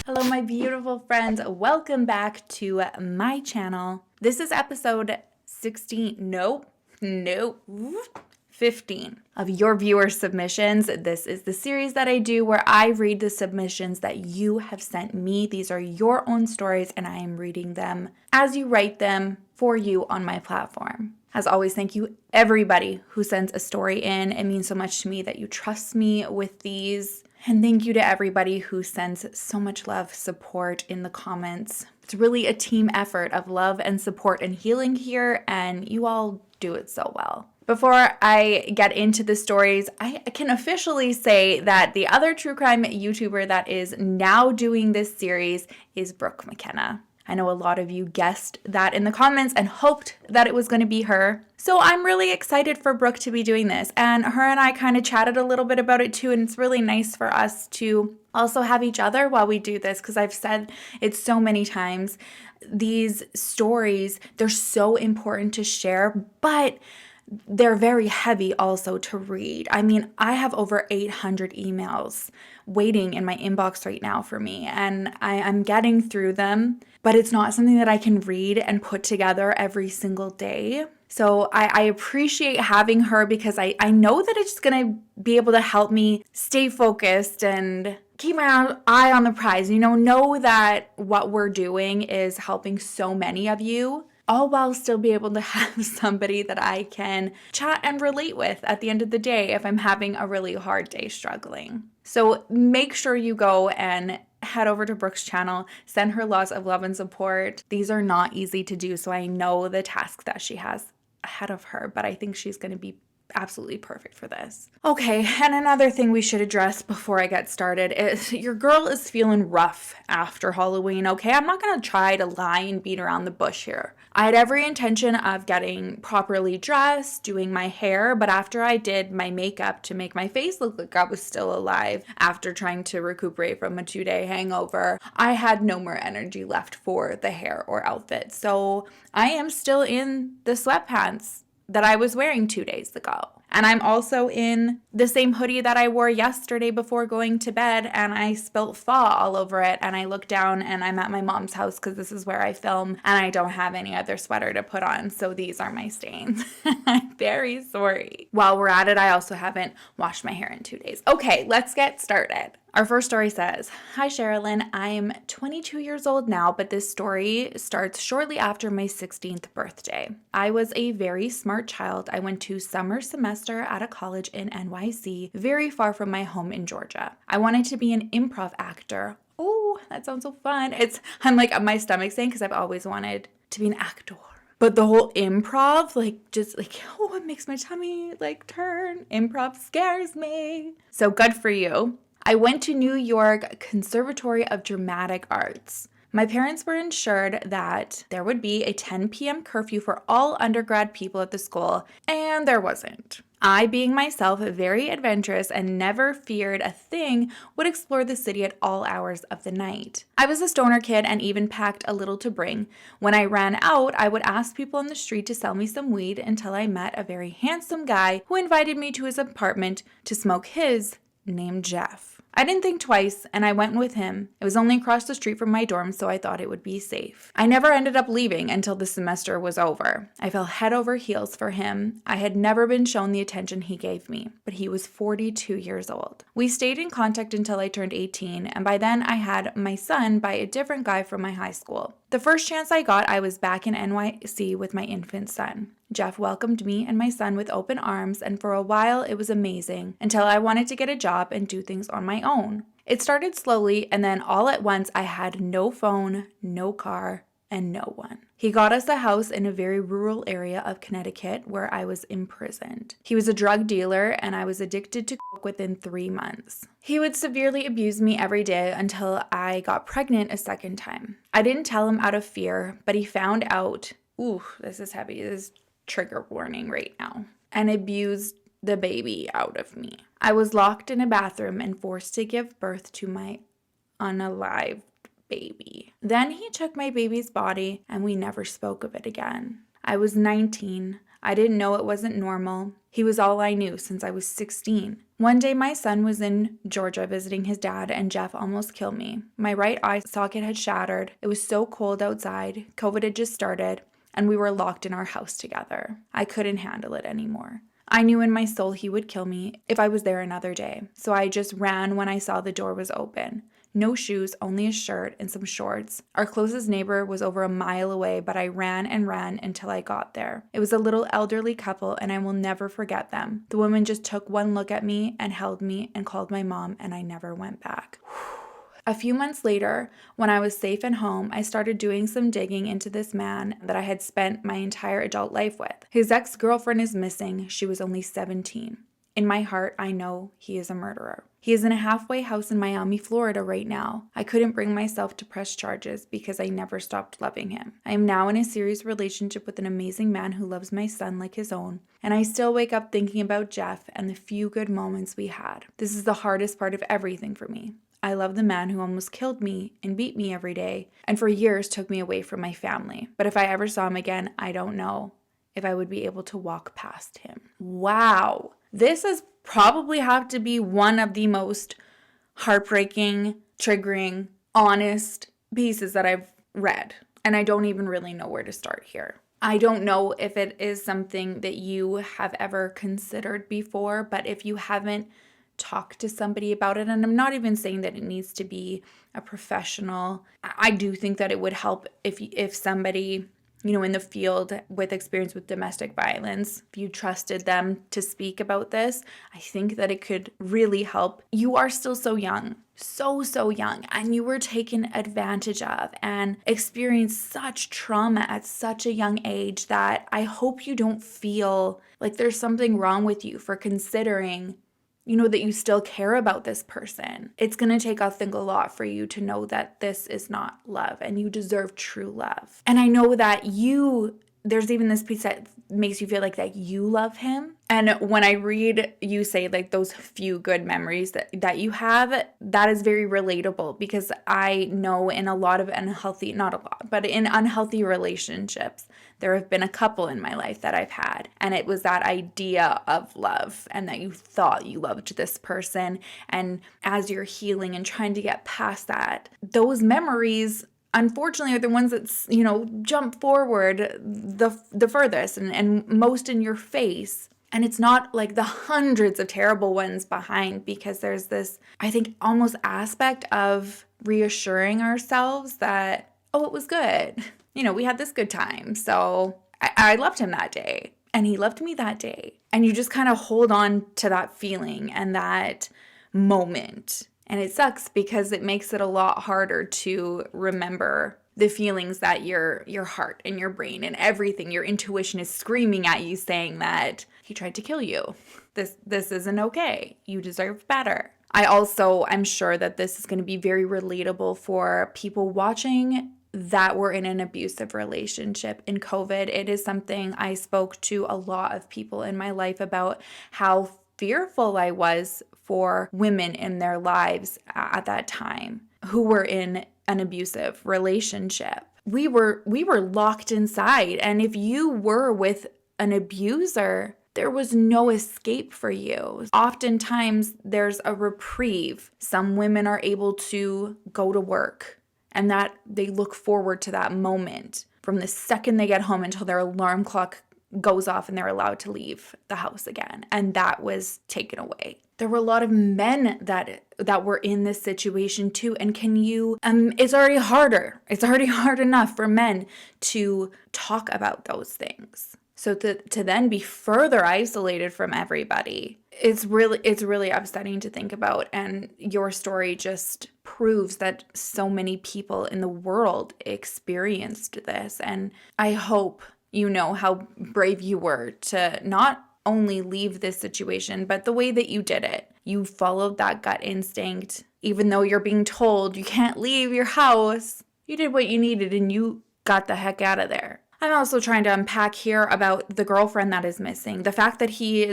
Hello, my beautiful friends. Welcome back to my channel. This is episode 16. Nope. 15 of your viewer submissions. This is the series that I do where I read the submissions that you have sent me. These are your own stories, and I am reading them as you write them for you on my platform. As always, thank you everybody who sends a story in. It means so much to me that you trust me with these. And thank you to everybody who sends so much love, support in the comments. It's really a team effort of love and support and healing here, and you all do it so well. Before I get into the stories, I can officially say that the other true crime YouTuber that is now doing this series is Brooke McKenna. I know a lot of you guessed that in the comments and hoped that it was going to be her. So I'm really excited for Brooke to be doing this. And her and I kind of chatted a little bit about it too. And it's really nice for us to also have each other while we do this, because I've said it so many times. These stories, they're so important to share, but they're very heavy also to read. I mean, I have over 800 emails waiting in my inbox right now for me, and I'm getting through them, but it's not something that I can read and put together every single day. So I appreciate having her because I know that it's going to be able to help me stay focused and keep my eye on the prize. Know that what we're doing is helping so many of you, all while still be able to have somebody that I can chat and relate with at the end of the day if I'm having a really hard day struggling. So make sure you go and head over to Brooke's channel, send her lots of love and support. These are not easy to do, so I know the task that she has ahead of her, but I think she's going to be absolutely perfect for this. Okay, and another thing we should address before I get started is your girl is feeling rough after Halloween, okay? I'm not going to try to lie and beat around the bush here. I had every intention of getting properly dressed, doing my hair, but after I did my makeup to make my face look like I was still alive after trying to recuperate from a 2-day hangover, I had no more energy left for the hair or outfit. So I am still in the sweatpants that I was wearing 2 days ago. And I'm also in the same hoodie that I wore yesterday before going to bed, and I spilt pho all over it, and I look down and I'm at my mom's house because this is where I film, and I don't have any other sweater to put on, so these are my stains. I'm very sorry. While we're at it, I also haven't washed my hair in 2 days. Okay, let's get started. Our first story says, "Hi Sherilyn, I'm 22 years old now, but this story starts shortly after my 16th birthday. I was a very smart child. I went to summer semester at a college in NYC, very far from my home in Georgia. I wanted to be an improv actor." Oh, that sounds so fun. I'm like on my stomach saying because I've always wanted to be an actor. But the whole improv, it makes my tummy turn. Improv scares me. So good for you. I went to New York Conservatory of Dramatic Arts. My parents were assured that there would be a 10 p.m. curfew for all undergrad people at the school, and there wasn't. I, being myself very adventurous and never feared a thing, would explore the city at all hours of the night. I was a stoner kid and even packed a little to bring. When I ran out, I would ask people on the street to sell me some weed until I met a very handsome guy who invited me to his apartment to smoke his, named Jeff. I didn't think twice, and I went with him. It was only across the street from my dorm, so I thought it would be safe. I never ended up leaving until the semester was over. I fell head over heels for him. I had never been shown the attention he gave me, but he was 42 years old. We stayed in contact until I turned 18, and by then I had my son by a different guy from my high school. The first chance I got, I was back in NYC with my infant son. Jeff welcomed me and my son with open arms, and for a while it was amazing, until I wanted to get a job and do things on my own. It started slowly, and then all at once I had no phone, no car, and no one. He got us a house in a very rural area of Connecticut where I was imprisoned. He was a drug dealer, and I was addicted to coke within 3 months. He would severely abuse me every day until I got pregnant a second time. I didn't tell him out of fear, but he found out. Ooh, this is heavy. This is trigger warning right now. And abused the baby out of me. I was locked in a bathroom and forced to give birth to my unalived baby. Then he took my baby's body and we never spoke of it again. I was 19. I didn't know it wasn't normal. He was all I knew since I was 16. One day my son was in Georgia visiting his dad and Jeff almost killed me. My right eye socket had shattered. It was so cold outside. COVID had just started and we were locked in our house together. I couldn't handle it anymore. I knew in my soul he would kill me if I was there another day. So I just ran when I saw the door was open. No shoes, only a shirt and some shorts. Our closest neighbor was over a mile away, but I ran and ran until I got there. It was a little elderly couple, and I will never forget them. The woman just took one look at me and held me and called my mom, and I never went back. A few months later, when I was safe and home, I started doing some digging into this man that I had spent my entire adult life with. His ex-girlfriend is missing. She was only 17. In my heart, I know he is a murderer. He is in a halfway house in Miami, Florida right now. I couldn't bring myself to press charges because I never stopped loving him. I am now in a serious relationship with an amazing man who loves my son like his own, and I still wake up thinking about Jeff and the few good moments we had. This is the hardest part of everything for me. I love the man who almost killed me and beat me every day, and for years took me away from my family. But if I ever saw him again, I don't know if I would be able to walk past him. Wow. This is probably have to be one of the most heartbreaking, triggering, honest pieces that I've read. And I don't even really know where to start here. I don't know if it is something that you have ever considered before, but if you haven't talked to somebody about it, and I'm not even saying that it needs to be a professional, I do think that it would help if somebody, in the field with experience with domestic violence, if you trusted them to speak about this, I think that it could really help. You are still so young, so young, and you were taken advantage of and experienced such trauma at such a young age that I hope you don't feel like there's something wrong with you for considering that you still care about this person. It's going to take, I think, a lot for you to know that this is not love and you deserve true love. And I know that there's even this piece that makes you feel like that you love him. And when I read you say like those few good memories that you have, that is very relatable because I know in a lot of not a lot, but in unhealthy relationships, there have been a couple in my life that I've had. And it was that idea of love and that you thought you loved this person. And as you're healing and trying to get past that, those memories unfortunately are the ones that, jump forward the furthest and most in your face. And it's not like the hundreds of terrible ones behind, because there's this, I think, almost aspect of reassuring ourselves that, oh, it was good. We had this good time. So I loved him that day and he loved me that day. And you just kind of hold on to that feeling and that moment. And it sucks because it makes it a lot harder to remember the feelings that your heart and your brain and everything, your intuition is screaming at you saying that he tried to kill you. This isn't okay. You deserve better. I'm sure that this is going to be very relatable for people watching that were in an abusive relationship in COVID. It is something I spoke to a lot of people in my life about, how fearful I was for women in their lives at that time who were in an abusive relationship. We were locked inside, and if you were with an abuser, there was no escape for you. Oftentimes there's a reprieve. Some women are able to go to work and that they look forward to that moment from the second they get home until their alarm clock goes off and they're allowed to leave the house again. And that was taken away. There were a lot of men that were in this situation too. And it's already harder. It's already hard enough for men to talk about those things. So to then be further isolated from everybody, it's really upsetting to think about. And your story just proves that so many people in the world experienced this. And I hope you know how brave you were to not only leave this situation, but the way that you did it. You followed that gut instinct. Even though you're being told you can't leave your house, you did what you needed and you got the heck out of there. I'm also trying to unpack here about the girlfriend that is missing. The fact that he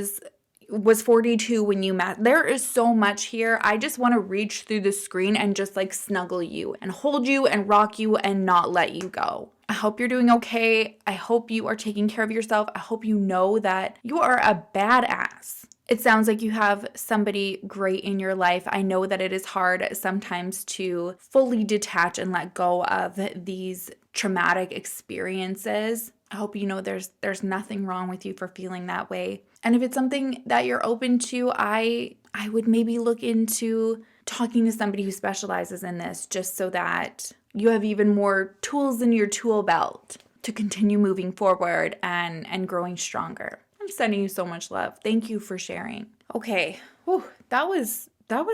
was 42 when you met. There is so much here. I just want to reach through the screen and just like snuggle you and hold you and rock you and not let you go. I hope you're doing okay. I hope you are taking care of yourself. I hope you know that you are a badass. It sounds like you have somebody great in your life. I know that it is hard sometimes to fully detach and let go of these traumatic experiences. I hope you know there's nothing wrong with you for feeling that way. And if it's something that you're open to, I would maybe look into talking to somebody who specializes in this, just so that you have even more tools in your tool belt to continue moving forward and growing stronger. I'm sending you so much love. Thank you for sharing. Okay. Whew, that was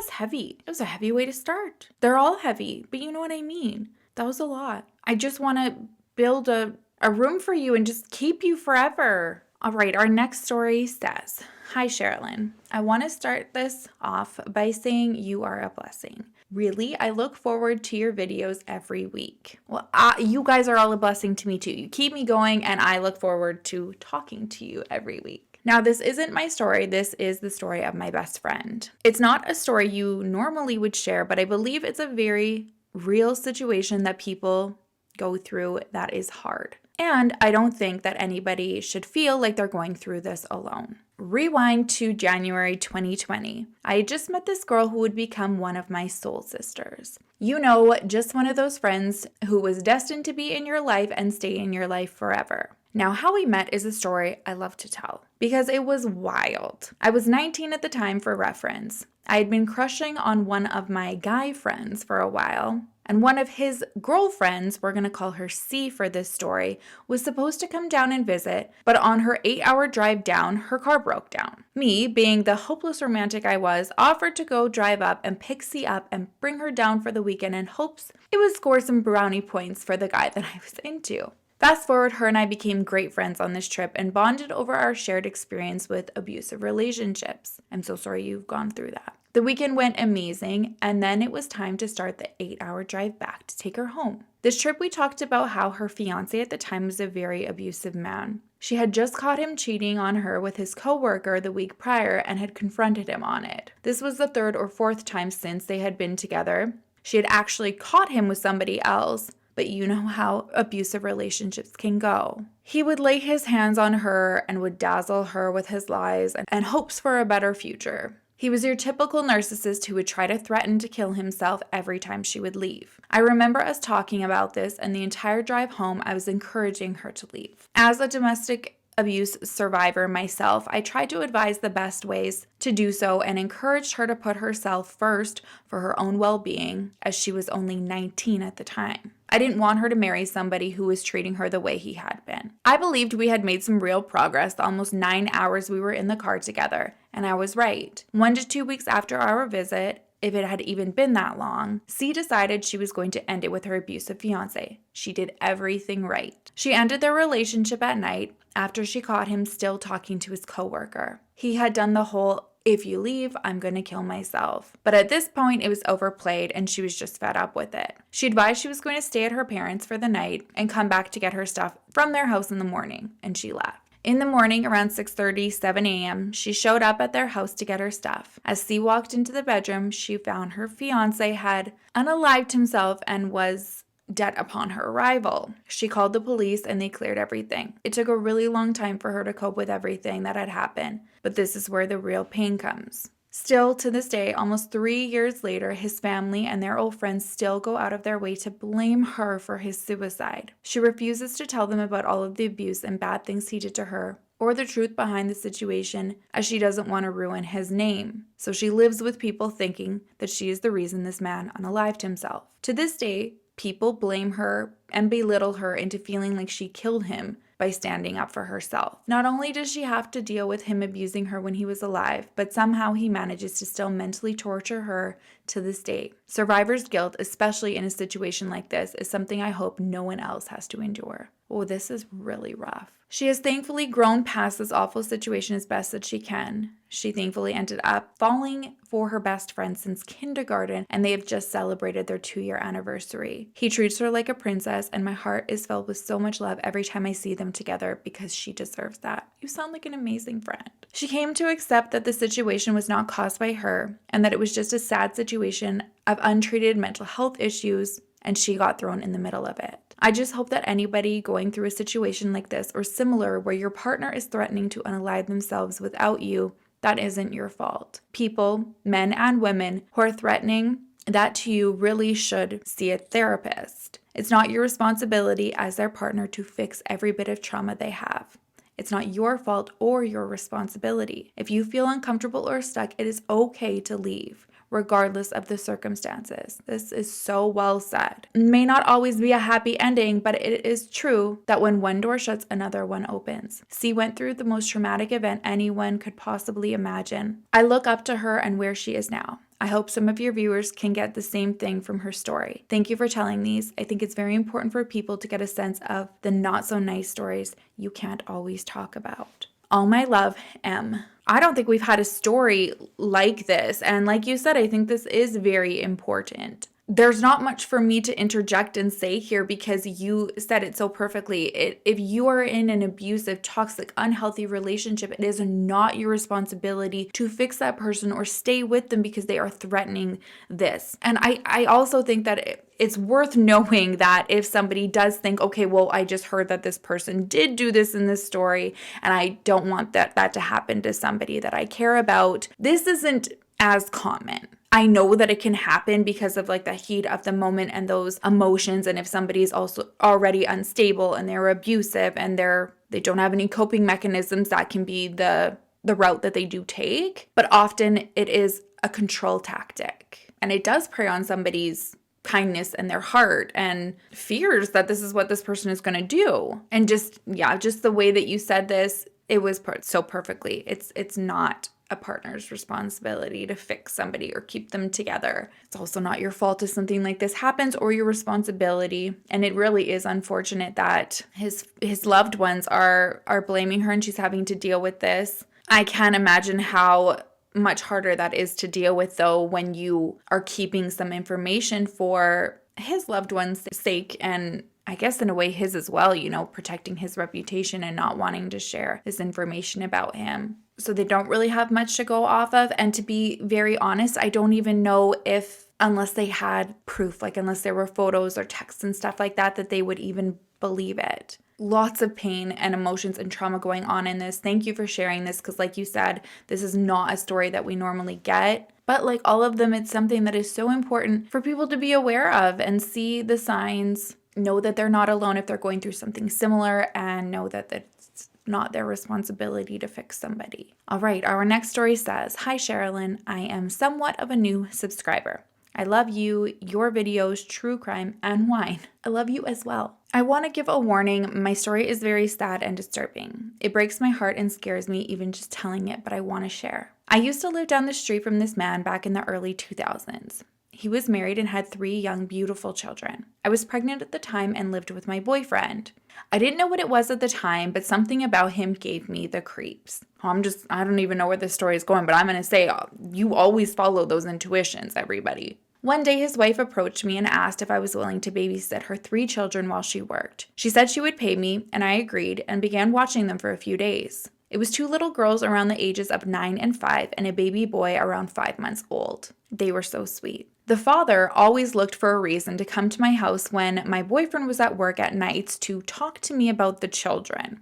heavy. It was a heavy way to start. They're all heavy, but you know what I mean. That was a lot. I just want to build a room for you and just keep you forever. All right, our next story says, "Hi, Sherilyn. I want to start this off by saying you are a blessing. Really, I look forward to your videos every week." Well, you guys are all a blessing to me too. You keep me going, and I look forward to talking to you every week. Now, this isn't my story. This is the story of my best friend. It's not a story you normally would share, but I believe it's a very real situation that people go through that is hard. And I don't think that anybody should feel like they're going through this alone. Rewind to January 2020. I had just met this girl who would become one of my soul sisters. You know, just one of those friends who was destined to be in your life and stay in your life forever. Now, how we met is a story I love to tell because it was wild. I was 19 at the time, for reference. I had been crushing on one of my guy friends for a while, and one of his girlfriends, we're going to call her C for this story, was supposed to come down and visit, but on her 8-hour drive down, her car broke down. Me, being the hopeless romantic I was, offered to go drive up and pick C up and bring her down for the weekend in hopes it would score some brownie points for the guy that I was into. Fast forward, her and I became great friends on this trip and bonded over our shared experience with abusive relationships. I'm so sorry you've gone through that. The weekend went amazing, and then it was time to start the 8-hour drive back to take her home. This trip, we talked about how her fiance at the time was a very abusive man. She had just caught him cheating on her with his coworker the week prior and had confronted him on it. This was the 3rd or 4th time since they had been together. She had actually caught him with somebody else, but you know how abusive relationships can go. He would lay his hands on her and would dazzle her with his lies and hopes for a better future. He was your typical narcissist who would try to threaten to kill himself every time she would leave. I remember us talking about this, and the entire drive home I was encouraging her to leave. As a domestic abuse survivor myself, I tried to advise the best ways to do so and encouraged her to put herself first for her own well-being, as she was only 19 at the time. I didn't want her to marry somebody who was treating her the way he had been. I believed we had made some real progress the almost 9 hours we were in the car together, and I was right. 1 to 2 weeks after our visit, if it had even been that long, C decided she was going to end it with her abusive fiance. She did everything right. She ended their relationship at night after she caught him still talking to his coworker. He had done the whole, "if you leave, I'm going to kill myself." But at this point, it was overplayed and she was just fed up with it. She advised she was going to stay at her parents' for the night and come back to get her stuff from their house in the morning, and she left. In the morning, around 6:30, 7 a.m., she showed up at their house to get her stuff. As C walked into the bedroom, she found her fiancé had unalived himself and was dead upon her arrival. She called the police and they cleared everything. It took a really long time for her to cope with everything that had happened, but this is where the real pain comes. Still, to this day, almost 3 years later, his family and their old friends still go out of their way to blame her for his suicide. She refuses to tell them about all of the abuse and bad things he did to her, or the truth behind the situation, as she doesn't want to ruin his name. So she lives with people thinking that she is the reason this man unalived himself. To this day, people blame her and belittle her into feeling like she killed him by standing up for herself. Not only does she have to deal with him abusing her when he was alive, but somehow he manages to still mentally torture her to this day. Survivor's guilt, especially in a situation like this, is something I hope no one else has to endure. Oh, this is really rough. She has thankfully grown past this awful situation as best that she can. She thankfully ended up falling for her best friend since kindergarten, and they have just celebrated their 2-year anniversary. He treats her like a princess, and my heart is filled with so much love every time I see them together because she deserves that. You sound like an amazing friend. She came to accept that the situation was not caused by her, and that it was just a sad situation of untreated mental health issues, and she got thrown in the middle of it. I just hope that anybody going through a situation like this or similar where your partner is threatening to unalive themselves without you, that isn't your fault. People, men and women, who are threatening that to you really should see a therapist. It's not your responsibility as their partner to fix every bit of trauma they have. It's not your fault or your responsibility. If you feel uncomfortable or stuck, it is okay to leave, regardless of the circumstances. This is so well said. It may not always be a happy ending, but it is true that when one door shuts, another one opens. C went through the most traumatic event anyone could possibly imagine. I look up to her and where she is now. I hope some of your viewers can get the same thing from her story. Thank you for telling these. I think it's very important for people to get a sense of the not so nice stories you can't always talk about. All my love, M. I don't think we've had a story like this. And like you said, I think this is very important. There's not much for me to interject and say here because you said it so perfectly. If you are in an abusive, toxic, unhealthy relationship, it is not your responsibility to fix that person or stay with them because they are threatening this. And I also think that it's worth knowing that if somebody does think, okay, well, I just heard that this person did do this in this story, and I don't want that to happen to somebody that I care about, this isn't as common. I know that it can happen because of like the heat of the moment and those emotions. And if somebody is also already unstable and they're abusive and they don't have any coping mechanisms, that can be the route that they do take. But often it is a control tactic, and it does prey on somebody's kindness and their heart and fears that this is what this person is going to do. And just the way that you said this, it was so perfectly. It's not a partner's responsibility to fix somebody or keep them together. It's also not your fault if something like this happens or your responsibility. And it really is unfortunate that his loved ones are blaming her and she's having to deal with this. I can't imagine how much harder that is to deal with, though, when you are keeping some information for his loved one's sake, and I guess in a way his as well, protecting his reputation and not wanting to share this information about him. So they don't really have much to go off of. And to be very honest, I don't even know if, unless they had proof, like unless there were photos or texts and stuff like that, that they would even believe it. Lots of pain and emotions and trauma going on in this. Thank you for sharing this, because like you said, this is not a story that we normally get. But like all of them, it's something that is so important for people to be aware of and see the signs, know that they're not alone if they're going through something similar, and know that it's not their responsibility to fix somebody. All right, our next story says, "Hi Sherilyn, I am somewhat of a new subscriber. I love you, your videos, true crime, and wine. I love you as well. I want to give a warning. My story is very sad and disturbing. It breaks my heart and scares me even just telling it, but I want to share. I used to live down the street from this man back in the early 2000s. He was married and had 3 young, beautiful children. I was pregnant at the time and lived with my boyfriend. I didn't know what it was at the time, but something about him gave me the creeps. I don't even know where this story is going, but I'm going to say, you always follow those intuitions, everybody. One day, his wife approached me and asked if I was willing to babysit her 3 children while she worked. She said she would pay me, and I agreed and began watching them for a few days. It was 2 little girls around the ages of 9 and 5 and a baby boy around 5 months old. They were so sweet. The father always looked for a reason to come to my house when my boyfriend was at work at nights to talk to me about the children.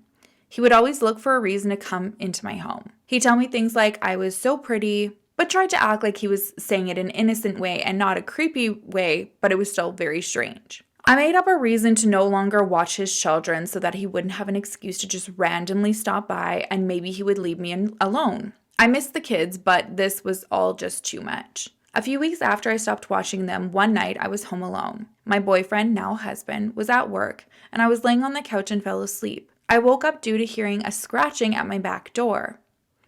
He would always look for a reason to come into my home. He'd tell me things like I was so pretty, but tried to act like he was saying it in an innocent way and not a creepy way, but it was still very strange. I made up a reason to no longer watch his children so that he wouldn't have an excuse to just randomly stop by, and maybe he would leave me alone. I missed the kids, but this was all just too much. A few weeks after I stopped watching them, one night I was home alone. My boyfriend, now husband, was at work, and I was laying on the couch and fell asleep. I woke up due to hearing a scratching at my back door.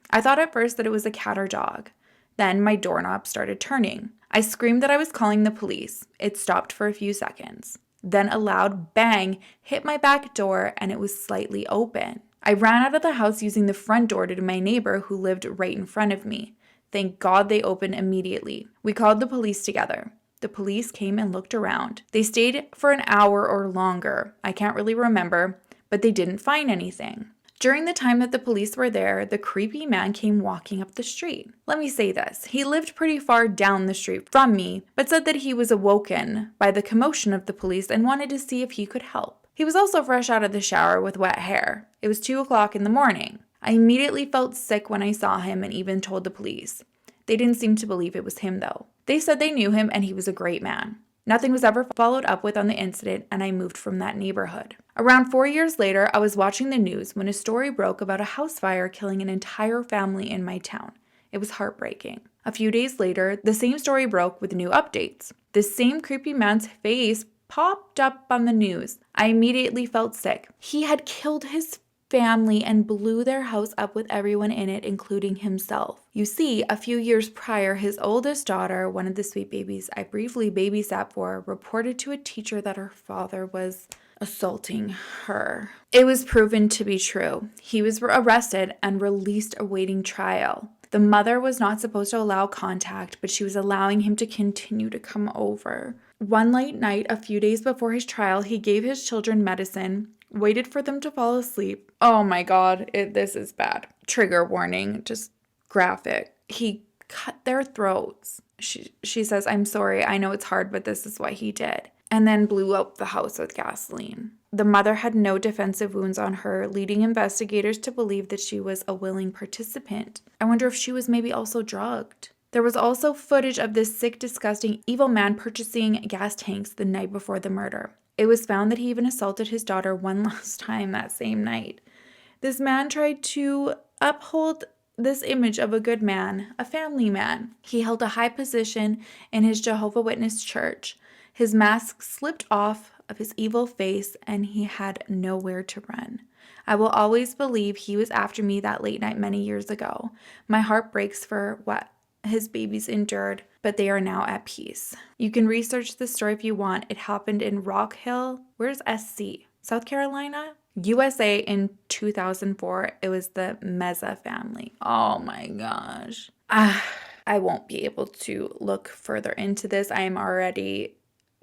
I thought at first that it was a cat or dog. Then my doorknob started turning. I screamed that I was calling the police. It stopped for a few seconds. Then a loud bang hit my back door and it was slightly open. I ran out of the house using the front door to my neighbor who lived right in front of me. Thank God they opened immediately. We called the police together. The police came and looked around. They stayed for an hour or longer. I can't really remember, but they didn't find anything. During the time that the police were there, the creepy man came walking up the street. Let me say this. He lived pretty far down the street from me, but said that he was awoken by the commotion of the police and wanted to see if he could help. He was also fresh out of the shower with wet hair. It was 2 o'clock in the morning. I immediately felt sick when I saw him and even told the police. They didn't seem to believe it was him though. They said they knew him and he was a great man. Nothing was ever followed up with on the incident, and I moved from that neighborhood. Around 4 years later, I was watching the news when a story broke about a house fire killing an entire family in my town. It was heartbreaking. A few days later, the same story broke with new updates. The same creepy man's face popped up on the news. I immediately felt sick. He had killed his family and blew their house up with everyone in it, including himself. You see, a few years prior, his oldest daughter, one of the sweet babies I briefly babysat for, reported to a teacher that her father was assaulting her. It was proven to be true. He was arrested and released awaiting trial. The mother was not supposed to allow contact, but she was allowing him to continue to come over. One late night, a few days before his trial, he gave his children medicine, waited for them to fall asleep. Oh my God, this is bad. Trigger warning, just graphic. He cut their throats. She says, "I'm sorry, I know it's hard, but this is what he did." And then blew up the house with gasoline. The mother had no defensive wounds on her, leading investigators to believe that she was a willing participant. I wonder if she was maybe also drugged. There was also footage of this sick, disgusting, evil man purchasing gas tanks the night before the murder. It was found that he even assaulted his daughter one last time that same night. This man tried to uphold this image of a good man, a family man. He held a high position in his Jehovah's Witness church. His mask slipped off of his evil face and he had nowhere to run. I will always believe he was after me that late night many years ago. My heart breaks for what his babies endured, but they are now at peace. You can research this story if you want. It happened in Rock Hill. Where's SC? South Carolina? USA in 2004. It was the Meza family. Oh my gosh. I won't be able to look further into this. I am already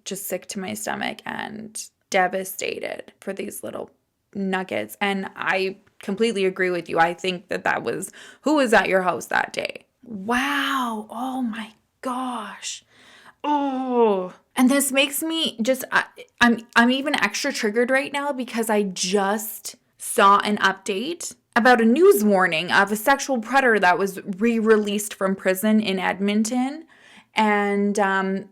just sick to my stomach and devastated for these little nuggets. And I completely agree with you. I think that was who was at your house that day. Wow. Oh my gosh. Oh. And this makes me just, I'm even extra triggered right now because I just saw an update about a news warning of a sexual predator that was re-released from prison in Edmonton. And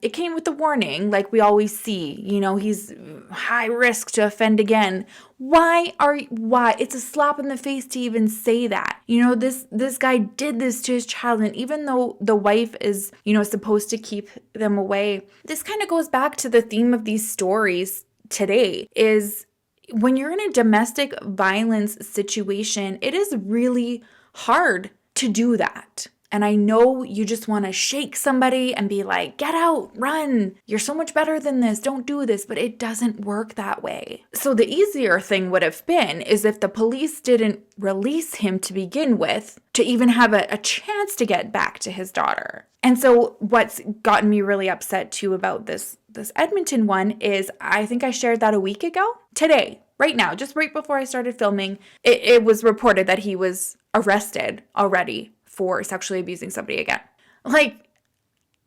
it came with the warning, like we always see, he's high risk to offend again. Why? It's a slap in the face to even say that. This guy did this to his child, and even though the wife is, supposed to keep them away, this kind of goes back to the theme of these stories today, is when you're in a domestic violence situation, it is really hard to do that. And I know you just want to shake somebody and be like, get out, run. You're so much better than this. Don't do this. But it doesn't work that way. So the easier thing would have been is if the police didn't release him to begin with, to even have a chance to get back to his daughter. And so what's gotten me really upset too about this Edmonton one is I think I shared that a week ago. Today, right now, just right before I started filming, it was reported that he was arrested already for sexually abusing somebody again. Like,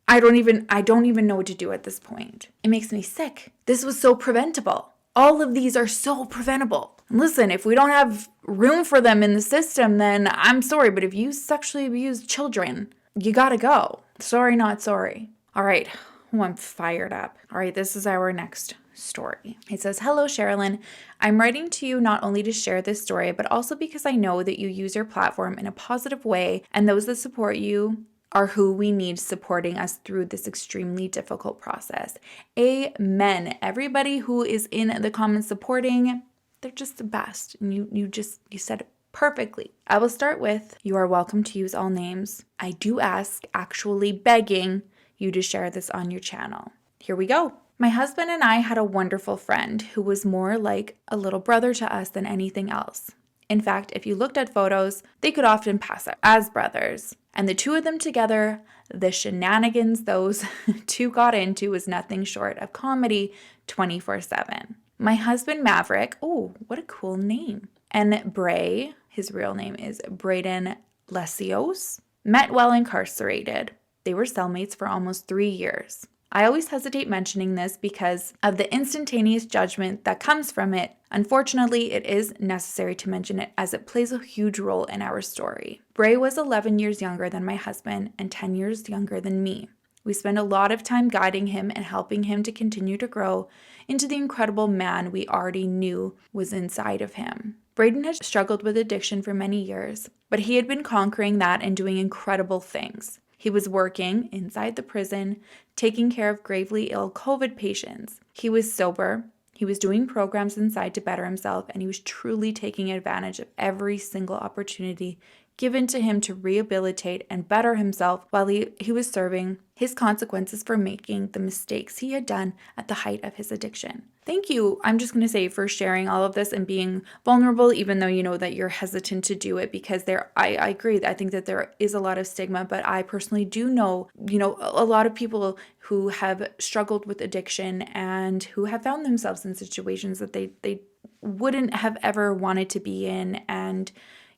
I don't even know what to do at this point. It makes me sick. This was so preventable. All of these are so preventable. And listen, if we don't have room for them in the system, then I'm sorry, but if you sexually abuse children, you gotta go. Sorry, not sorry. All right. Oh, I'm fired up. All right, this is our next story. It says, "Hello, Sherilyn. I'm writing to you not only to share this story, but also because I know that you use your platform in a positive way, and those that support you are who we need supporting us through this extremely difficult process." Amen. Everybody who is in the comments supporting, they're just the best. And you said it perfectly. I will start with, you are welcome to use all names. I do ask, actually begging you to share this on your channel. Here we go. My husband and I had a wonderful friend who was more like a little brother to us than anything else. In fact, if you looked at photos, they could often pass as brothers. And the two of them together, the shenanigans those two got into was nothing short of comedy 24/7. My husband Maverick, oh, what a cool name. and Bray, his real name is Braden Lesseos, met while incarcerated. They were cellmates for almost 3 years. I always hesitate mentioning this because of the instantaneous judgment that comes from it. Unfortunately, it is necessary to mention it as it plays a huge role in our story. Bray was 11 years younger than my husband and 10 years younger than me. We spent a lot of time guiding him and helping him to continue to grow into the incredible man we already knew was inside of him. Braden had struggled with addiction for many years, but he had been conquering that and doing incredible things. He was working inside the prison, taking care of gravely ill COVID patients. He was sober, he was doing programs inside to better himself, and he was truly taking advantage of every single opportunity given to him to rehabilitate and better himself while he was serving his consequences for making the mistakes he had done at the height of his addiction. Thank you, I'm just going to say, for sharing all of this and being vulnerable, even though you know that you're hesitant to do it, because I agree. I think that there is a lot of stigma, but I personally do know, a lot of people who have struggled with addiction and who have found themselves in situations that they wouldn't have ever wanted to be in, and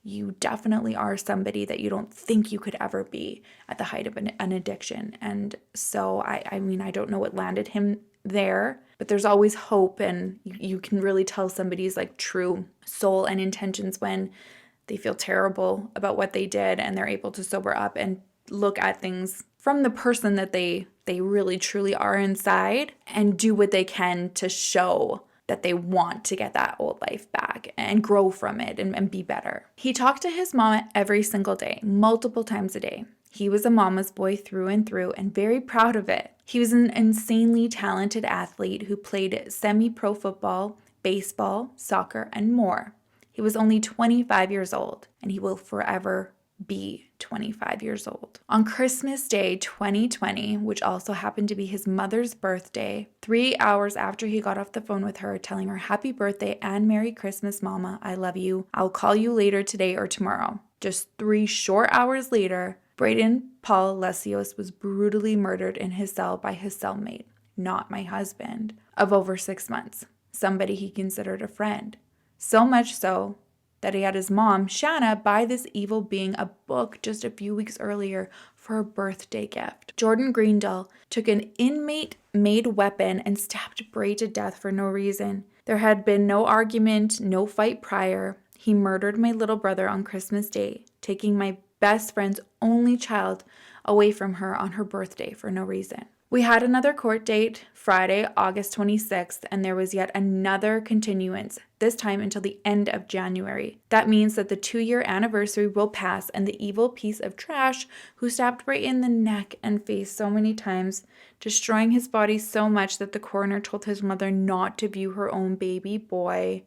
you definitely are somebody that you don't think you could ever be at the height of an addiction. And so, I mean, I don't know what landed him there, but there's always hope, and you can really tell somebody's like true soul and intentions when they feel terrible about what they did and they're able to sober up and look at things from the person that they really truly are inside and do what they can to show that they want to get that old life back and grow from it and be better. He talked to his mom every single day, multiple times a day. He was a mama's boy through and through and very proud of it. He was an insanely talented athlete who played semi-pro football, baseball, soccer, and more. He was only 25 years old, and he will forever be 25 years old. On Christmas Day 2020, which also happened to be his mother's birthday, 3 hours after he got off the phone with her telling her happy birthday and Merry Christmas, Mama, I love you, I'll call you later today or tomorrow. Just 3 short hours later, Braden Paul Lesseos was brutally murdered in his cell by his cellmate, not my husband, of over 6 months, somebody he considered a friend. So much so that he had his mom, Shanna, buy this evil being a book just a few weeks earlier for a birthday gift. Jordan Greendahl took an inmate-made weapon and stabbed Bray to death for no reason. There had been no argument, no fight prior. He murdered my little brother on Christmas Day, taking my best friend's only child away from her on her birthday for no reason. We had another court date, Friday, August 26th, and there was yet another continuance, this time until the end of January. That means that the 2-year anniversary will pass, and the evil piece of trash who stabbed Bray in the neck and face so many times, destroying his body so much that the coroner told his mother not to view her own baby boy,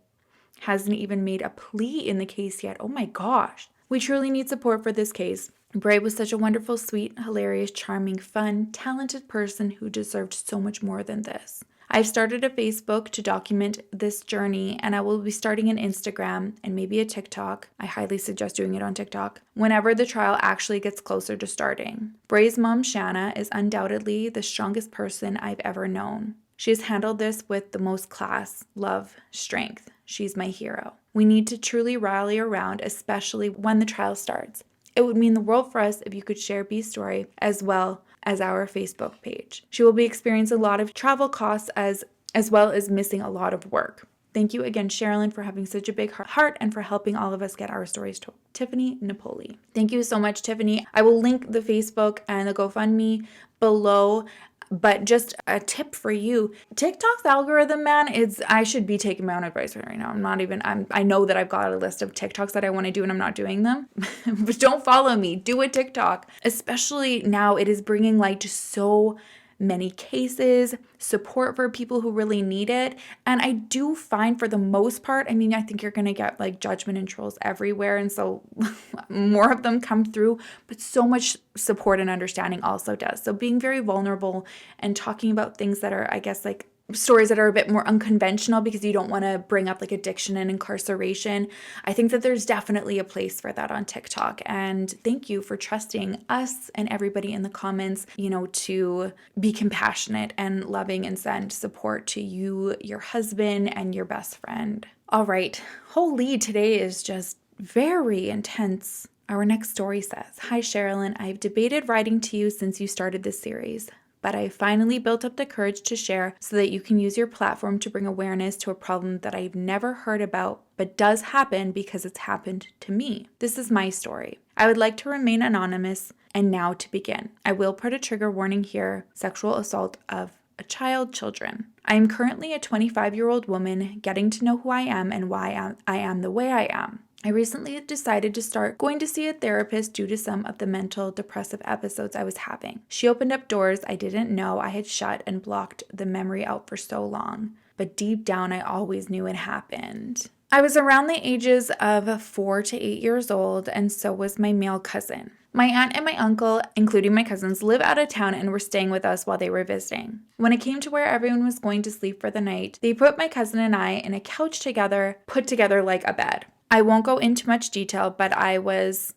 hasn't even made a plea in the case yet. Oh my gosh. We truly need support for this case. Bray was such a wonderful, sweet, hilarious, charming, fun, talented person who deserved so much more than this. I've started a Facebook to document this journey, and I will be starting an Instagram and maybe a TikTok. I highly suggest doing it on TikTok whenever the trial actually gets closer to starting. Bray's mom, Shanna, is undoubtedly the strongest person I've ever known. She has handled this with the most class, love, strength. She's my hero. We need to truly rally around, especially when the trial starts. It would mean the world for us if you could share B's story as well as our Facebook page. She will be experiencing a lot of travel costs as well as missing a lot of work. Thank you again, Sherilyn, for having such a big heart and for helping all of us get our stories told. Tiffany Napoli. Thank you so much, Tiffany. I will link the Facebook and the GoFundMe below. But just a tip for you, TikTok's algorithm, man, I should be taking my own advice right now. I know that I've got a list of TikToks that I want to do and I'm not doing them. But don't follow me. Do a TikTok. Especially now, it is bringing light to so many cases, support for people who really need it. And I do find for the most part, I think you're going to get like judgment and trolls everywhere. And so more of them come through, but so much support and understanding also does. So being very vulnerable and talking about things that are, I guess, like stories that are a bit more unconventional because you don't want to bring up like addiction and incarceration. I think that there's definitely a place for that on TikTok. And thank you for trusting us and everybody in the comments, to be compassionate and loving and send support to you, your husband, and your best friend. All right. Holy, today is just very intense. Our next story says, "Hi Sherilyn, I've debated writing to you since you started this series, but I finally built up the courage to share so that you can use your platform to bring awareness to a problem that I've never heard about, but does happen because it's happened to me. This is my story. I would like to remain anonymous, and now to begin. I will put a trigger warning here: sexual assault of a child, children. I am currently a 25-year-old woman getting to know who I am and why I am the way I am. I recently decided to start going to see a therapist due to some of the mental depressive episodes I was having. She opened up doors I didn't know I had shut and blocked the memory out for so long, but deep down I always knew it happened. I was around the ages of 4 to 8 years old, and so was my male cousin. My aunt and my uncle, including my cousins, live out of town and were staying with us while they were visiting. When it came to where everyone was going to sleep for the night, they put my cousin and I in a couch together, put together like a bed. I won't go into much detail, but I was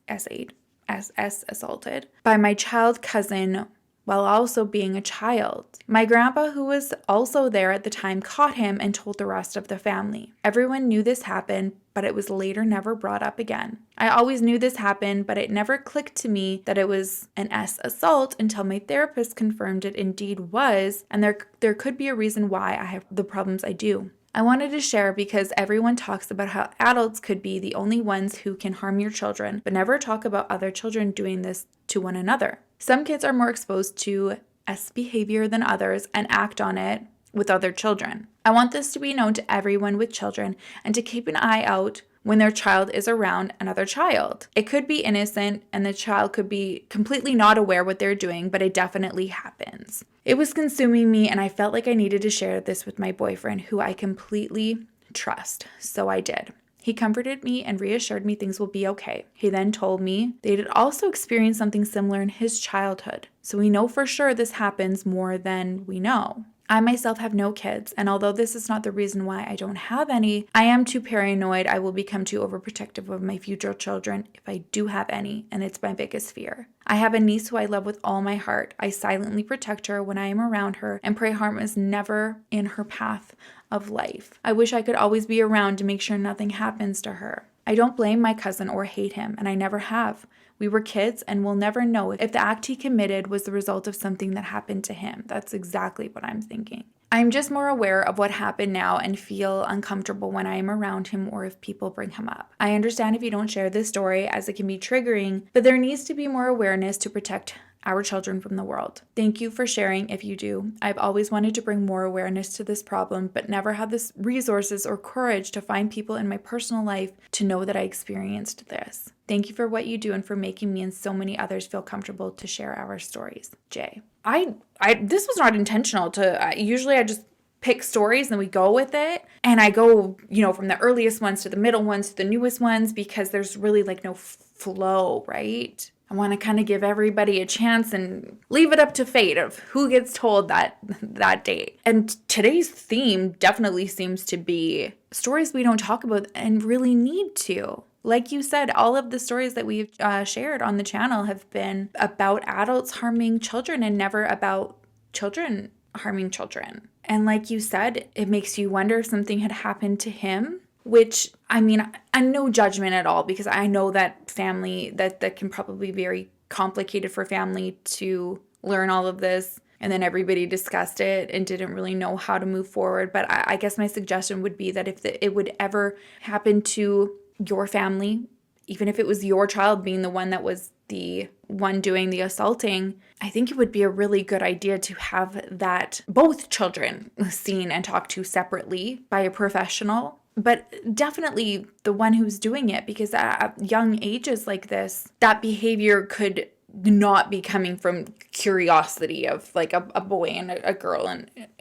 assaulted by my child cousin while also being a child. My grandpa, who was also there at the time, caught him and told the rest of the family. Everyone knew this happened, but it was later never brought up again. I always knew this happened, but it never clicked to me that it was an assault until my therapist confirmed it indeed was, and there could be a reason why I have the problems I do. I wanted to share because everyone talks about how adults could be the only ones who can harm your children, but never talk about other children doing this to one another. Some kids are more exposed to S behavior than others and act on it with other children. I want this to be known to everyone with children and to keep an eye out when their child is around another child. It could be innocent and the child could be completely not aware what they're doing, but it definitely happens. It was consuming me and I felt like I needed to share this with my boyfriend, who I completely trust, so I did. He comforted me and reassured me things will be okay. He then told me they had also experienced something similar in his childhood, so we know for sure this happens more than we know. I myself have no kids, and although this is not the reason why I don't have any, I am too paranoid I will become too overprotective of my future children if I do have any, and it's my biggest fear. I have a niece who I love with all my heart. I silently protect her when I am around her and pray harm is never in her path of life. I wish I could always be around to make sure nothing happens to her. I don't blame my cousin or hate him, and I never have. We were kids and we'll never know if the act he committed was the result of something that happened to him. That's exactly what I'm thinking. I'm just more aware of what happened now and feel uncomfortable when I am around him or if people bring him up. I understand if you don't share this story as it can be triggering, but there needs to be more awareness to protect our children from the world. Thank you for sharing if you do. I've always wanted to bring more awareness to this problem, but never had the resources or courage to find people in my personal life to know that I experienced this. Thank you for what you do and for making me and so many others feel comfortable to share our stories. Jay. This was not intentional usually I just pick stories and we go with it. And I go, from the earliest ones to the middle ones to the newest ones because there's really no flow, right? I want to kind of give everybody a chance and leave it up to fate of who gets told that date. And today's theme definitely seems to be stories we don't talk about and really need to. Like you said, all of the stories that we've shared on the channel have been about adults harming children and never about children harming children. And like you said, it makes you wonder if something had happened to him. Which, I'm no judgment at all because I know that family, that can probably be very complicated for family to learn all of this. And then everybody discussed it and didn't really know how to move forward. But I guess my suggestion would be that if it would ever happen to your family, even if it was your child being the one that was the one doing the assaulting, I think it would be a really good idea to have that both children seen and talked to separately by a professional. But definitely the one who's doing it, because at young ages like this, that behavior could not be coming from curiosity of a boy and a girl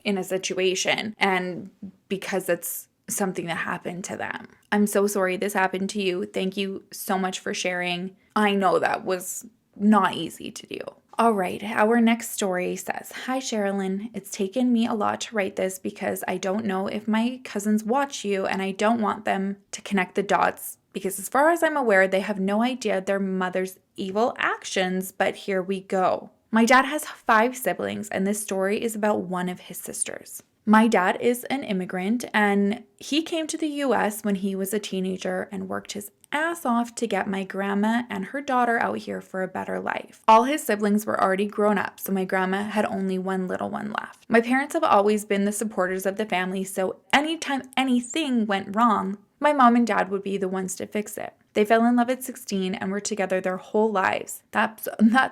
in a situation, and because it's something that happened to them. I'm so sorry this happened to you. Thank you so much for sharing. I know that was not easy to do. All right, our next story says, "Hi Sherilyn, it's taken me a lot to write this because I don't know if my cousins watch you and I don't want them to connect the dots because as far as I'm aware, they have no idea their mother's evil actions, but here we go. My dad has 5 siblings and this story is about one of his sisters. My dad is an immigrant, and he came to the US when he was a teenager and worked his ass off to get my grandma and her daughter out here for a better life. All his siblings were already grown up, so my grandma had only one little one left. My parents have always been the supporters of the family, so anytime anything went wrong, my mom and dad would be the ones to fix it. They fell in love at 16 and were together their whole lives. That's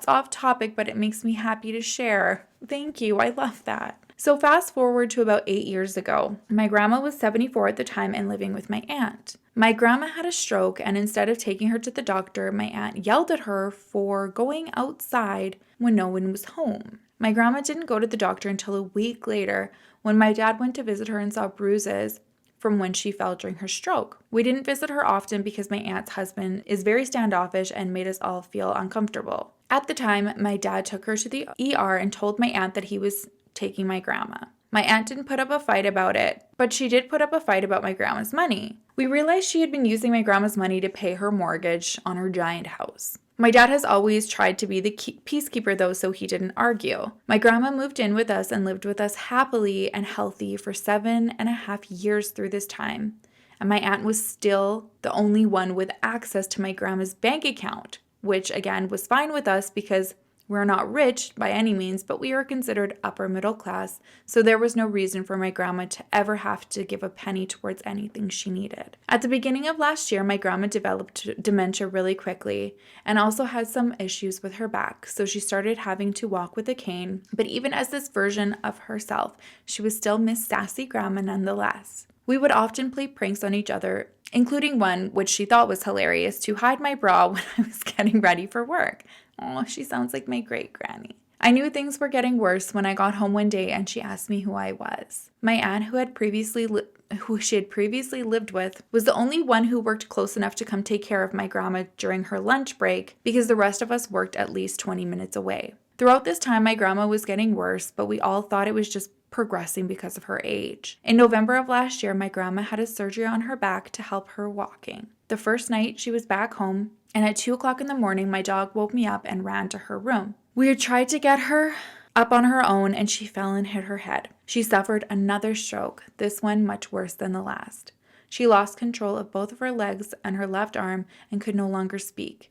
off topic, but it makes me happy to share. Thank you. I love that. So fast forward to about 8 years ago. My grandma was 74 at the time and living with my aunt. My grandma had a stroke, and instead of taking her to the doctor, my aunt yelled at her for going outside when no one was home. My grandma didn't go to the doctor until a week later when my dad went to visit her and saw bruises from when she fell during her stroke. We didn't visit her often because my aunt's husband is very standoffish and made us all feel uncomfortable. At the time, my dad took her to the ER and told my aunt that he was taking my grandma. My aunt didn't put up a fight about it, but she did put up a fight about my grandma's money. We realized she had been using my grandma's money to pay her mortgage on her giant house. My dad has always tried to be the peacekeeper though, so he didn't argue. My grandma moved in with us and lived with us happily and healthy for 7.5 years through this time. And my aunt was still the only one with access to my grandma's bank account, which again was fine with us because we're not rich by any means, but we are considered upper middle class, so there was no reason for my grandma to ever have to give a penny towards anything she needed. At the beginning of last year, my grandma developed dementia really quickly and also had some issues with her back, so she started having to walk with a cane, but even as this version of herself, she was still Miss Sassy Grandma nonetheless. We would often play pranks on each other, including one which she thought was hilarious, to hide my bra when I was getting ready for work. Oh, she sounds like my great granny. I knew things were getting worse when I got home one day and she asked me who I was. My aunt, who she had previously lived with, was the only one who worked close enough to come take care of my grandma during her lunch break because the rest of us worked at least 20 minutes away. Throughout this time, my grandma was getting worse, but we all thought it was just progressing because of her age. In November of last year, my grandma had a surgery on her back to help her walking. The first night she was back home, and at 2 o'clock in the morning, my dog woke me up and ran to her room. We had tried to get her up on her own, and she fell and hit her head. She suffered another stroke, this one much worse than the last. She lost control of both of her legs and her left arm and could no longer speak.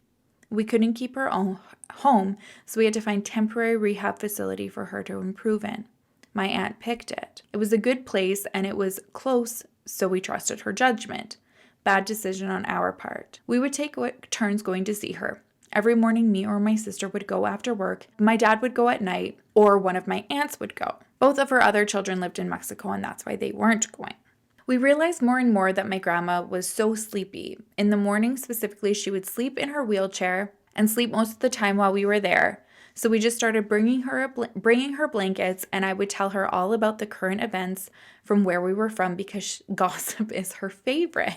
We couldn't keep her home, so we had to find a temporary rehab facility for her to improve in. My aunt picked it. It was a good place and it was close, so we trusted her judgment. Bad decision on our part. We would take turns going to see her. Every morning, me or my sister would go after work. My dad would go at night, or one of my aunts would go. Both of her other children lived in Mexico, and that's why they weren't going. We realized more and more that my grandma was so sleepy. In the morning specifically, she would sleep in her wheelchair and sleep most of the time while we were there. So we just started bringing her blankets, and I would tell her all about the current events from where we were from because gossip is her favorite.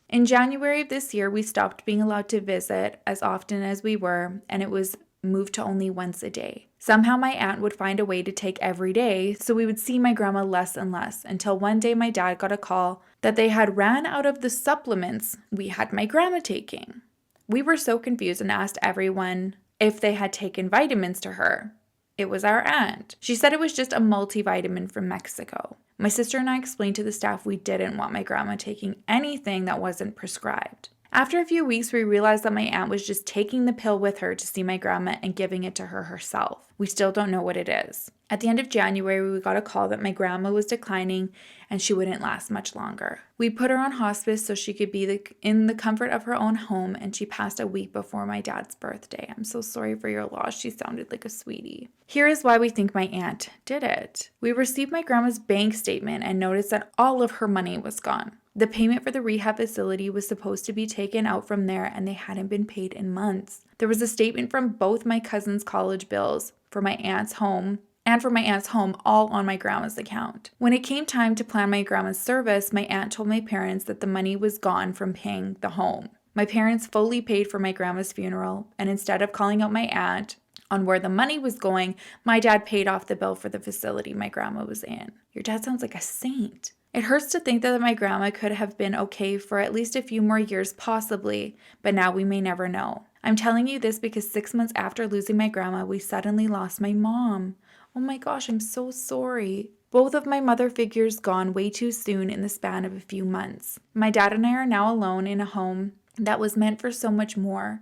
In January of this year, we stopped being allowed to visit as often as we were, and it was moved to only once a day. Somehow my aunt would find a way to take every day, so we would see my grandma less and less, until one day my dad got a call that they had ran out of the supplements we had my grandma taking. We were so confused and asked everyone if they had taken vitamins to her. It was our aunt. She said it was just a multivitamin from Mexico. My sister and I explained to the staff we didn't want my grandma taking anything that wasn't prescribed. After a few weeks, we realized that my aunt was just taking the pill with her to see my grandma and giving it to her herself. We still don't know what it is. At the end of January, we got a call that my grandma was declining and she wouldn't last much longer. We put her on hospice so she could be in the comfort of her own home, and she passed a week before my dad's birthday. I'm so sorry for your loss. She sounded like a sweetie. Here is why we think my aunt did it. We received my grandma's bank statement and noticed that all of her money was gone. The payment for the rehab facility was supposed to be taken out from there, and they hadn't been paid in months. There was a statement from both my cousin's college bills for my aunt's home and for my aunt's home, all on my grandma's account. When it came time to plan my grandma's service, my aunt told my parents that the money was gone from paying the home. My parents fully paid for my grandma's funeral, and instead of calling out my aunt on where the money was going, my dad paid off the bill for the facility my grandma was in. Your dad sounds like a saint. It hurts to think that my grandma could have been okay for at least a few more years possibly, but now we may never know. I'm telling you this because 6 months after losing my grandma, we suddenly lost my mom. Oh my gosh, I'm so sorry. Both of my mother figures gone way too soon in the span of a few months. My dad and I are now alone in a home that was meant for so much more.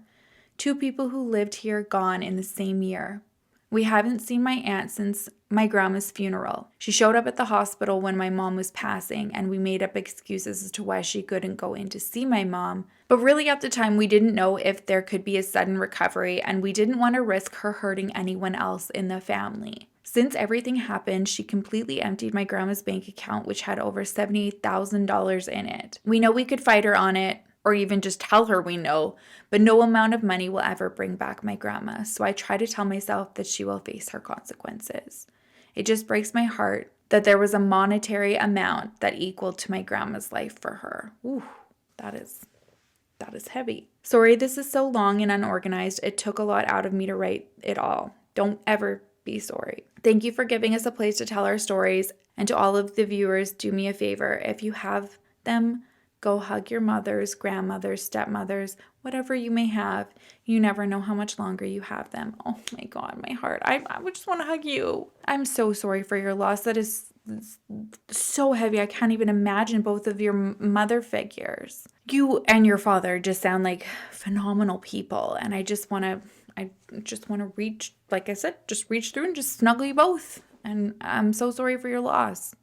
2 people who lived here gone in the same year. We haven't seen my aunt since my grandma's funeral. She showed up at the hospital when my mom was passing, and we made up excuses as to why she couldn't go in to see my mom. But really at the time, we didn't know if there could be a sudden recovery, and we didn't want to risk her hurting anyone else in the family. Since everything happened, she completely emptied my grandma's bank account, which had over $78,000 in it. We know we could fight her on it, or even just tell her we know, but no amount of money will ever bring back my grandma, so I try to tell myself that she will face her consequences. It just breaks my heart that there was a monetary amount that equaled to my grandma's life for her. Ooh, that is heavy. Sorry this is so long and unorganized. It took a lot out of me to write it all. Don't ever be sorry. Thank you for giving us a place to tell our stories, and to all of the viewers, do me a favor. If you have them, go hug your mothers, grandmothers, stepmothers, whatever you may have. You never know how much longer you have them. Oh my God, my heart. I would just want to hug you. I'm so sorry for your loss. That is so heavy. I can't even imagine both of your mother figures. You and your father just sound like phenomenal people. And I just want to reach, like I said, just reach through and just snuggle you both. And I'm so sorry for your losses.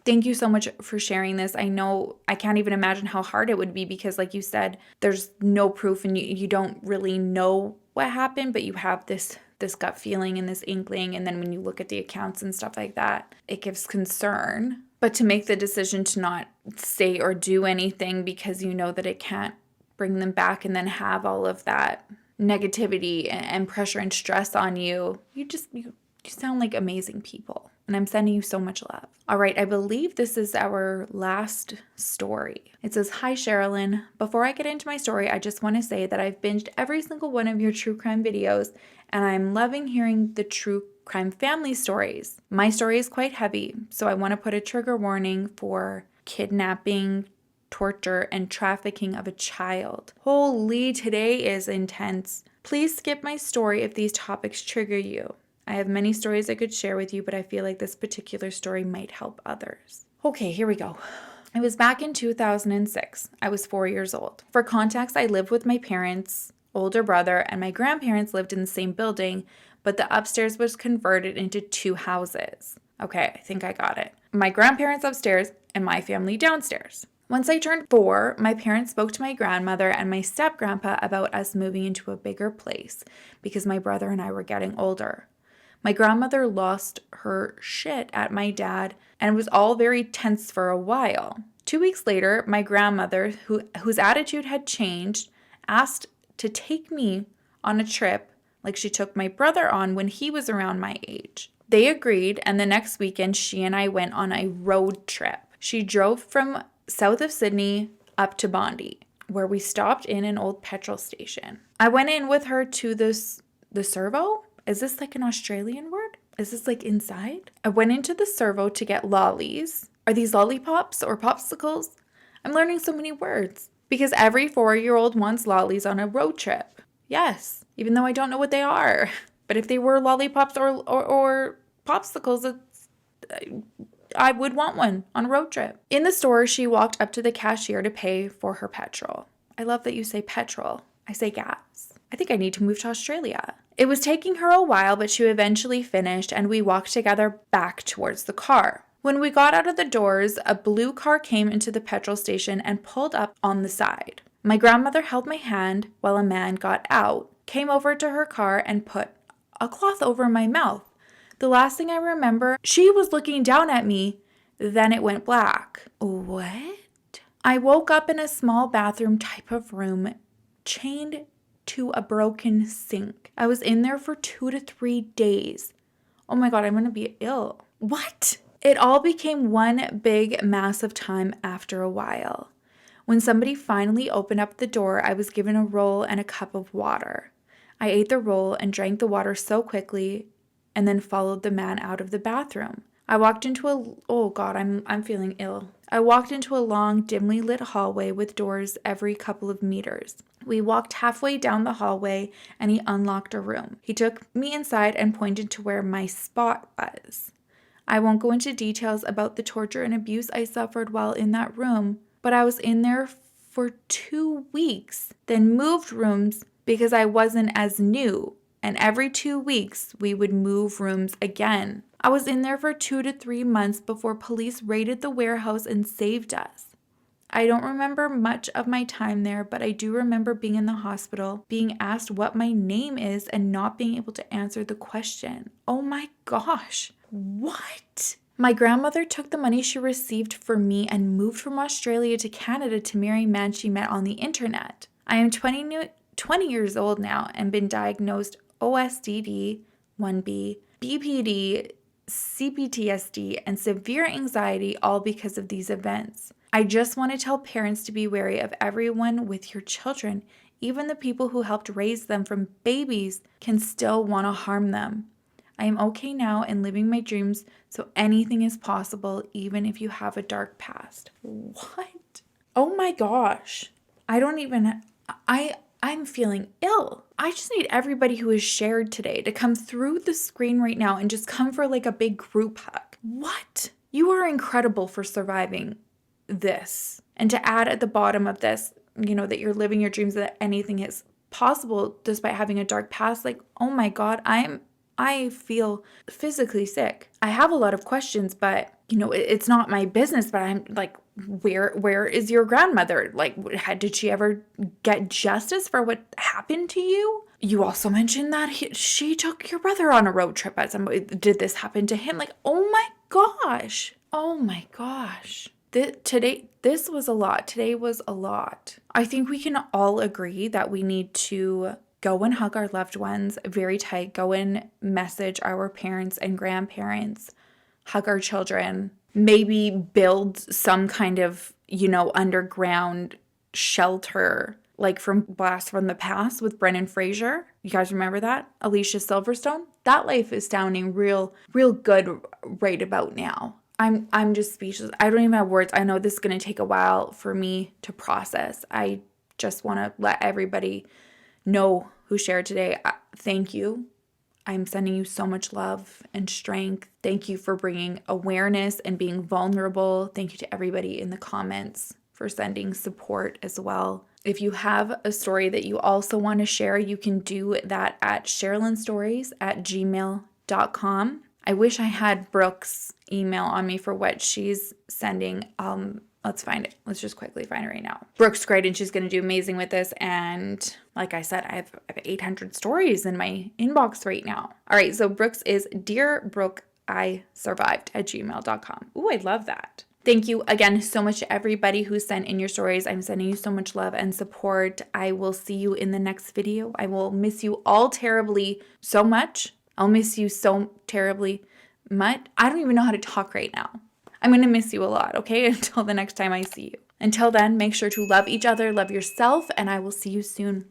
Thank you so much for sharing this. I know I can't even imagine how hard it would be because, like you said, there's no proof and you don't really know what happened, but you have this gut feeling and this inkling. And then when you look at the accounts and stuff like that, it gives concern. But to make the decision to not say or do anything because you know that it can't bring them back, and then have all of that negativity and pressure and stress on you, you sound like amazing people. And I'm sending you so much love. All right, I believe this is our last story. It says, "Hi, Sherilyn. Before I get into my story, I just want to say that I've binged every single one of your true crime videos, and I'm loving hearing the true crime family stories. My story is quite heavy, so I want to put a trigger warning for kidnapping, torture, and trafficking of a child. Holy, today is intense. Please skip my story if these topics trigger you. I have many stories I could share with you, but I feel like this particular story might help others." Okay, here we go. It was back in 2006. I was 4 years old. For context, I lived with my parents, older brother, and my grandparents lived in the same building, but the upstairs was converted into 2 houses. Okay, I think I got it. My grandparents upstairs and my family downstairs. Once I turned 4, my parents spoke to my grandmother and my step-grandpa about us moving into a bigger place because my brother and I were getting older. My grandmother lost her shit at my dad, and it was all very tense for a while. 2 weeks later, my grandmother, whose attitude had changed, asked to take me on a trip like she took my brother on when he was around my age. They agreed, and the next weekend, she and I went on a road trip. She drove from south of Sydney up to Bondi, where we stopped in an old petrol station. I went in with her to the servo. Is this like an Australian word? Is this like inside? I went into the servo to get lollies. Are these lollipops or popsicles? I'm learning so many words. Because every 4-year-old wants lollies on a road trip. Yes, even though I don't know what they are. But if they were lollipops or popsicles, I would want one on a road trip. In the store, she walked up to the cashier to pay for her petrol. I love that you say petrol. I say gas. I think I need to move to Australia. It was taking her a while, but she eventually finished, and we walked together back towards the car. When we got out of the doors, a blue car came into the petrol station and pulled up on the side. My grandmother held my hand while a man got out, came over to her car, and put a cloth over my mouth. The last thing I remember, she was looking down at me, then it went black. What? I woke up in a small bathroom type of room, chained to a broken sink. I was in there for 2 to 3 days. Oh my God, I'm gonna be ill. What? It all became one big mass of time after a while. When somebody finally opened up the door, I was given a roll and a cup of water. I ate the roll and drank the water so quickly and then followed the man out of the bathroom. I walked into oh God, I'm feeling ill. I walked into a long, dimly lit hallway with doors every couple of meters. We walked halfway down the hallway and he unlocked a room. He took me inside and pointed to where my spot was. I won't go into details about the torture and abuse I suffered while in that room, but I was in there for 2 weeks, then moved rooms because I wasn't as new, and every 2 weeks we would move rooms again. I was in there for 2 to 3 months before police raided the warehouse and saved us. I don't remember much of my time there, but I do remember being in the hospital, being asked what my name is, and not being able to answer the question. Oh my gosh. What? My grandmother took the money she received for me and moved from Australia to Canada to marry a man she met on the internet. I am 20 years old now and been diagnosed OSDD 1B, BPD, CPTSD, and severe anxiety, all because of these events. I just want to tell parents to be wary of everyone with your children. Even the people who helped raise them from babies can still want to harm them. I am okay now and living my dreams, so anything is possible, even if you have a dark past. What? Oh my gosh. I'm feeling ill. I just need everybody who has shared today to come through the screen right now and just come for like a big group hug. What? You are incredible for surviving this. And to add at the bottom of this, that you're living your dreams, that anything is possible despite having a dark past. Like, oh my God, I feel physically sick. I have a lot of questions, but it's not my business, but I'm like, where is your grandmother? Like, did she ever get justice for what happened to you? You also mentioned that she took your brother on a road trip at some point. Did this happen to him? Like, oh my gosh. Oh my gosh. This was a lot. Today was a lot. I think we can all agree that we need to go and hug our loved ones very tight. Go and message our parents and grandparents. Hug our children. Maybe build some kind of, underground shelter, like from Blast from the Past with Brendan Fraser. You guys remember that? Alicia Silverstone? That life is sounding real good right about now. I'm just speechless. I don't even have words. I know this is going to take a while for me to process. I just want to let everybody know who shared today. Thank you. I'm sending you so much love and strength. Thank you for bringing awareness and being vulnerable. Thank you to everybody in the comments for sending support as well. If you have a story that you also want to share, you can do that at sherrilynstories@gmail.com. I wish I had Brooke's email on me for what she's sending. Let's find it. Let's just quickly find it right now. Brooke's great and she's going to do amazing with this. And like I said, I have 800 stories in my inbox right now. All right. So Brooke's is Dear Brooke, I survived @gmail.com. Ooh, I love that. Thank you again so much to everybody who sent in your stories. I'm sending you so much love and support. I will see you in the next video. I will miss you all terribly so much. I'll miss you so terribly much. I don't even know how to talk right now. I'm going to miss you a lot, okay? Until the next time I see you. Until then, make sure to love each other, love yourself, and I will see you soon.